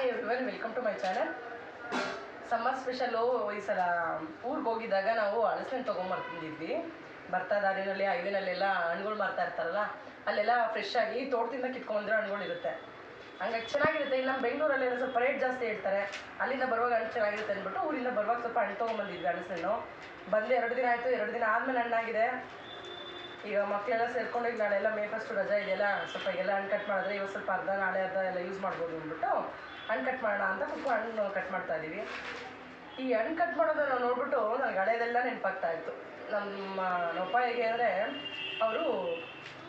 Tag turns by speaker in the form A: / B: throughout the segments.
A: Hi everyone, welcome to my channel. Summer special ಈ ಸಲ ಊರಿಗೆ ಹೋಗಿದ್ದಾಗ ನಾವು ಹಲಸಿನ ತೊಗೊಂಬರ್ತಿದ್ವಿ. ಬರ್ತಾ ದಾರಿನಲ್ಲಿ ಹೈವೇನಲ್ಲೆಲ್ಲ ಹಣ್ಣುಗಳು ಮಾರ್ತಾ ಇರ್ತಾರಲ್ಲ, ಅಲ್ಲೆಲ್ಲ ಫ್ರೆಶ್ ಆಗಿ ತೋಟದಿಂದ ಕಿತ್ಕೊಂಡಿರೋ ಹಣ್ಣುಗಳು ಇರುತ್ತೆ. ಹಂಗಾಗಿ ಚೆನ್ನಾಗಿರುತ್ತೆ. ಇಲ್ಲಿ ನಮ್ಮ ಬೆಂಗಳೂರಲ್ಲೆಲ್ಲ ಸ್ವಲ್ಪ ರೇಟ್ ಜಾಸ್ತಿ ಹೇಳ್ತಾರೆ. ಅಲ್ಲಿಂದ ಬರುವಾಗ ಹಣ್ಣು ಚೆನ್ನಾಗಿರುತ್ತೆ ಅಂದ್ಬಿಟ್ಟು ಊರಿಂದ ಬರುವಾಗ ಸ್ವಲ್ಪ ಹಣ್ಣು ತೊಗೊಂಬಂದಿದ್ವಿ. ಹಲಸಿನ ಬಂದು 2 ದಿನ ಆಯಿತು. 2 ದಿನ ಆದಮೇಲೆ ಹಣ್ಣಾಗಿದೆ. ಈಗ ಮಕ್ಕಳೆಲ್ಲ ಸೇರ್ಕೊಂಡು ಈಗ ನಾಳೆಲ್ಲ ಮೇ ಫಸ್ಟು ರಜಾ ಇದೆಯಲ್ಲ, ಸ್ವಲ್ಪ ಈಗೆಲ್ಲ ಹಣ್ಣು ಕಟ್ ಮಾಡಿದ್ರೆ ಇವತ್ತು ಸ್ವಲ್ಪ ಅರ್ಧ ನಾಳೆ ಅರ್ಧ ಎಲ್ಲ ಯೂಸ್ ಮಾಡ್ಬೋದು ಅಂದ್ಬಿಟ್ಟು ಹಣ್ಣು ಕಟ್ ಮಾಡೋಣ ಅಂತ ಕುತ್ಕೊಂಡು ಹಣ್ಣು ಕಟ್ ಮಾಡ್ತಾಯಿದ್ದೀವಿ. ಈ ಹಣ್ಣು ಕಟ್ ಮಾಡೋದು ನಾವು ನೋಡ್ಬಿಟ್ಟು ನನಗೆ ಹಳೆಯದೆಲ್ಲ ನೆನಪಾಗ್ತಾಯಿತ್ತು. ನಮ್ಮಪ್ಪ ಹೇಗೆ ಅಂದರೆ, ಅವರು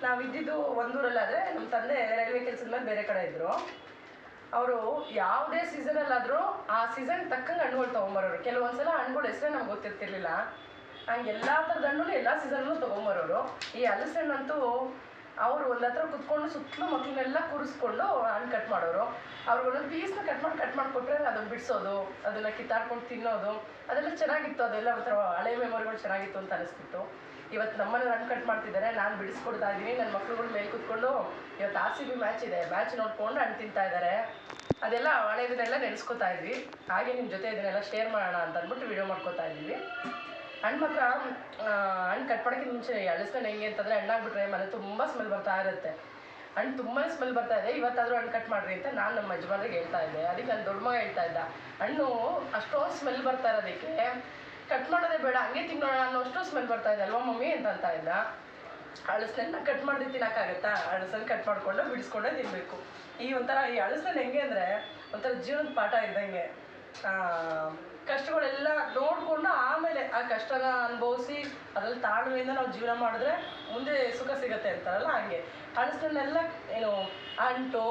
A: ನಾವಿದ್ದಿದ್ದು ಒಂದೂರಲ್ಲಾದರೆ ನಮ್ಮ ತಂದೆ ರೈಲ್ವೆ ಕೆಲಸದ ಮೇಲೆ ಬೇರೆ ಕಡೆ ಇದ್ದರು. ಅವರು ಯಾವುದೇ ಸೀಸನಲ್ಲಾದರೂ ಆ ಸೀಸನ್ ತಕ್ಕಂಗೆ ಹಣ್ಣುಗಳು ತೊಗೊಂಬರೋರು. ಕೆಲವೊಂದ್ಸಲ ಹಣ್ಣುಗಳು ಹೆಸರೇ ನಮ್ಗೆ ಗೊತ್ತಿರ್ತಿರ್ಲಿಲ್ಲ. ಹಂಗೆ ಎಲ್ಲ ಥರದ ಹಣ್ಣು ಎಲ್ಲ ಸೀಸನ್ನೂ ತೊಗೊಂಬರೋರು. ಈ ಹಲಸಣ್ಣಂತೂ ಅವರು ಒಂದು ಹತ್ರ ಕುತ್ಕೊಂಡು ಸುತ್ತಲೂ ಮಕ್ಕಳನ್ನೆಲ್ಲ ಕೂರಿಸ್ಕೊಂಡು ಹಣ್ಣು ಕಟ್ ಮಾಡೋರು. ಅವ್ರಿಗೆ ಒಂದೊಂದು ಪೀಸ್ನ ಕಟ್ ಮಾಡಿ ಕೊಟ್ಟರೆ ಅದನ್ನು ಬಿಡಿಸೋದು, ಅದನ್ನು ಕಿತ್ತಾಡ್ಕೊಂಡು ತಿನ್ನೋದು, ಅದೆಲ್ಲ ಚೆನ್ನಾಗಿತ್ತು. ಅದೆಲ್ಲ ಒಂಥರ ಹಳೆ ಮೆಮೊರಿಗಳು ಚೆನ್ನಾಗಿತ್ತು ಅಂತ ಅನಿಸ್ತಿತ್ತು. ಇವತ್ತು ನಮ್ಮನೆ ಹಣ್ಣು ಕಟ್ ಮಾಡ್ತಿದ್ದಾರೆ, ನಾನು ಬಿಡಿಸ್ಕೊಡ್ತಾ ಇದ್ದೀನಿ. ನನ್ನ ಮಕ್ಳುಗಳು ಮೇಲೆ ಕೂತ್ಕೊಂಡು ಇವತ್ತು RCB ಮ್ಯಾಚ್ ಇದೆ, ಮ್ಯಾಚ್ ನೋಡ್ಕೊಂಡು ಹಣ್ಣು ತಿಂತಾ ಇದ್ದಾರೆ. ಅದೆಲ್ಲ ಹಳೆಯದನ್ನೆಲ್ಲ ನೆನೆಸ್ಕೊತಾ ಇದ್ವಿ. ಹಾಗೆ ನಿಮ್ಮ ಜೊತೆ ಇದನ್ನೆಲ್ಲ ಶೇರ್ ಮಾಡೋಣ ಅಂತ ಅಂದ್ಬಿಟ್ಟು ವಿಡಿಯೋ ಮಾಡ್ಕೊತಾ ಇದ್ದೀವಿ. ಹಣ್ಣು ಮಾತ್ರ ಹಣ್ಣು ಕಟ್ ಮಾಡೋಕ್ಕಿಂತ ಮುಂಚೆ ಹಲಸಿನ ಹೆಂಗೆ ಅಂತಂದರೆ, ಹಣ್ಣಾಗ್ಬಿಟ್ರೆ ಮನೆ ತುಂಬ ಸ್ಮೆಲ್ ಬರ್ತಾ ಇರುತ್ತೆ. ಹಣ್ಣು ತುಂಬಾ ಸ್ಮೆಲ್ ಬರ್ತಾ ಇದೆ, ಇವತ್ತಾದರೂ ಹಣ್ಣು ಕಟ್ ಮಾಡಿರಿ ಅಂತ ನಾನು ನಮ್ಮ ಯಜಮಾನ್ರಿಗೆ ಹೇಳ್ತಾ ಇದ್ದೆ. ಅದಕ್ಕೆ ನನ್ನ ದೊಡ್ಡ ಮಗ ಹೇಳ್ತಾ ಇದ್ದ, ಹಣ್ಣು ಅಷ್ಟೊಂದು ಸ್ಮೆಲ್ ಬರ್ತಾ ಇರೋದಕ್ಕೆ ಕಟ್ ಮಾಡೋದೇ ಬೇಡ, ಹಂಗೆ ತಿನ್ನೋಣ ಅನ್ನೋಷ್ಟು ಸ್ಮೆಲ್ ಬರ್ತಾ ಇದೆ ಅಲ್ವಾ ಮಮ್ಮಿ ಅಂತ ಇದ್ದ. ಹಲಸನ್ನ ಕಟ್ ಮಾಡಿದ್ರೆ ತಿನ್ನೋಕ್ಕಾಗತ್ತಾ? ಹಲಸನ್ನ ಕಟ್ ಮಾಡಿಕೊಂಡು ಬಿಡಿಸ್ಕೊಂಡೇ ತಿನ್ನಬೇಕು. ಈ ಹಲಸನ್ನ ಹೆಂಗೆ ಅಂದರೆ ಒಂಥರ ಜೀವನದ ಪಾಠ ಇದ್ದಂಗೆ. ಕಷ್ಟಗಳೆಲ್ಲ ನೋಡಿಕೊಂಡು ಆಮೇಲೆ ಆ ಕಷ್ಟನ ಅನುಭವಿಸಿ ಅದ್ರಲ್ಲಿ ತಾಳ್ಮೆಯಿಂದ ನಾವು ಜೀವನ ಮಾಡಿದ್ರೆ ಮುಂದೆ ಸುಖ ಸಿಗುತ್ತೆ ಅಂತಾರಲ್ಲ, ಹಾಗೆ ಹಲಸನ್ನೆಲ್ಲ ಅಂಟು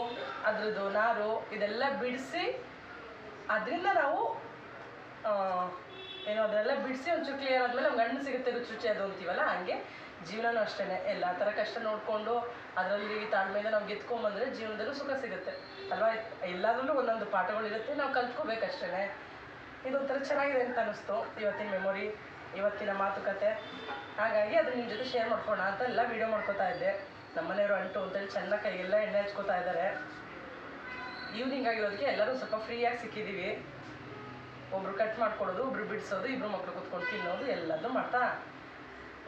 A: ಅದ್ರದ್ದು ನಾರು ಇದೆಲ್ಲ ಬಿಡಿಸಿ ಅದರಿಂದ ನಾವು ಅದೆಲ್ಲ ಬಿಡಿಸಿ ಒಂಚೂರು ಕ್ಲಿಯರ್ ಆದಮೇಲೆ ನಮ್ಗೆ ಹಣ್ಣು ಸಿಗುತ್ತೆ, ರುಚಿ ಅದು ಅಂತೀವಲ್ಲ, ಹಾಗೆ ಜೀವನನೂ ಅಷ್ಟೇ. ಎಲ್ಲ ಥರ ಕಷ್ಟ ನೋಡಿಕೊಂಡು ಅದರಲ್ಲಿ ತಾಳ್ಮೆಯಿಂದ ನಾವು ಗೆದ್ಕೊಂಬಂದರೆ ಜೀವನದಲ್ಲೂ ಸುಖ ಸಿಗುತ್ತೆ ಅಲ್ವಾ. ಎಲ್ಲದರಲ್ಲೂ ಒಂದೊಂದು ಪಾಠಗಳಿರುತ್ತೆ, ನಾವು ಕಲ್ತ್ಕೋಬೇಕಷ್ಟೇ. ಇದೊಂಥರ ಚೆನ್ನಾಗಿದೆ ಅಂತ ಅನ್ನಿಸ್ತು ಇವತ್ತಿನ ಮೆಮೊರಿ, ಇವತ್ತಿನ ಮಾತುಕತೆ. ಹಾಗಾಗಿ ಅದು ನಿಮ್ಮ ಜೊತೆ ಶೇರ್ ಮಾಡ್ಕೊಳ್ಳೋಣ ಅಂತ ಎಲ್ಲ ವೀಡಿಯೋ ಮಾಡ್ಕೋತಾ ಇದ್ದೆ. ನಮ್ಮನೆಯವರು ಅಂಟು ಅಂತೇಳಿ ಚೆನ್ನಾಗಿ ಕೈಗೆಲ್ಲ ಎಣ್ಣೆ ಹಚ್ಕೋತಾ ಇದ್ದಾರೆ. ಈವ್ನಿಂಗ್ ಆಗಿರೋದಕ್ಕೆ ಎಲ್ಲರೂ ಸ್ವಲ್ಪ ಫ್ರೀಯಾಗಿ ಸಿಕ್ಕಿದ್ದೀವಿ. ಒಬ್ರು ಕಟ್ ಮಾಡ್ಕೊಳ್ಳೋದು, ಒಬ್ರು ಬಿಡಿಸೋದು, ಇಬ್ಬರು ಮಕ್ಕಳು ಕೂತ್ಕೊಂಡು ತಿನ್ನೋದು ಎಲ್ಲದೂ ಮಾಡ್ತಾ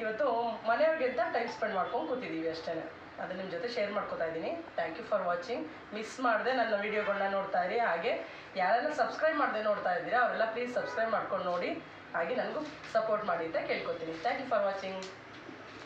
A: ಇವತ್ತು ಮನೆಯವ್ರಿಗೆ ಅಂತ ಟೈಮ್ ಸ್ಪೆಂಡ್ ಮಾಡ್ಕೊಂಡು ಕೂತಿದ್ದೀವಿ ಅಷ್ಟೇ. ಅದು ನಿಮ್ಮ ಜೊತೆ ಶೇರ್ ಮಾಡ್ಕೋತಾ ಇದ್ದೀನಿ. Thank you for watching. Miss ಮಾಡಿದೆ ನನ್ನ ವೀಡಿಯೋಗಳನ್ನ ನೋಡ್ತಾ ಇರಿ. ಹಾಗೆ ಯಾರೆಲ್ಲ ಸಬ್ಸ್ಕ್ರೈಬ್ ಮಾಡದೆ ನೋಡ್ತಾ ಇದ್ದೀರಾ ಅವರೆಲ್ಲ ಪ್ಲೀಸ್ ಸಬ್ಸ್ಕ್ರೈಬ್ ಮಾಡ್ಕೊಂಡು ನೋಡಿ, ಹಾಗೆ ನನಗೂ ಸಪೋರ್ಟ್ ಮಾಡಿ ಅಂತ ಕೇಳ್ಕೊತೀನಿ. Thank you for watching.